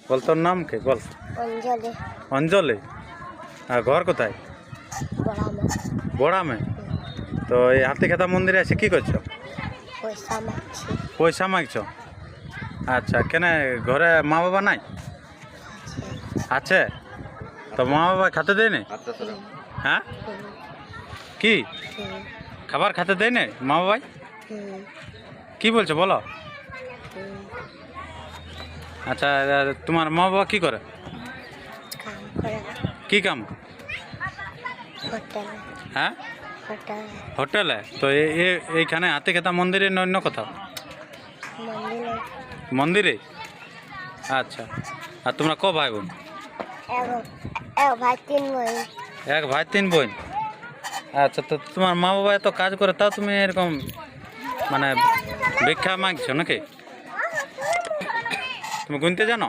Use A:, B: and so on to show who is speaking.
A: বল তোর নাম কে বল।
B: অঞ্জলি।
A: অঞ্জলি। আর ঘর কোথায়?
B: বড়ামে।
A: বড়ামে। তো এই হাতিখেতা মন্দিরে এসে কি করছো?
B: পয়সা মাগছি।
A: পয়সা মাগছ? আচ্ছা, কেন ঘরে মা বাবা নাই? আছে। তো মা বাবা খেতে দেয় না? হ্যাঁ, কি খাবার খেতে দেয় না মা বাবাই? কি বলছো বলো। আচ্ছা, তোমার মা বাবা কি করে?
B: কাম করে।
A: কি কাম?
B: হোটেলে।
A: হ্যাঁ,
B: হোটেলে।
A: হোটেলে। তো এইখানে হাতিখেতা মন্দিরে না অন্য কোথাও?
B: মন্দিরে।
A: মন্দিরে। আচ্ছা, আর তোমরা ক ভাই বোন?
B: এক ভাই তিন বোন।
A: এক ভাই তিন বোন। আচ্ছা, তো তোমার মা বাবা এত কাজ করে তাও তুমি এরকম মানে ভিক্ষা মাগছো নাকি? তুমি গুনতে জানো?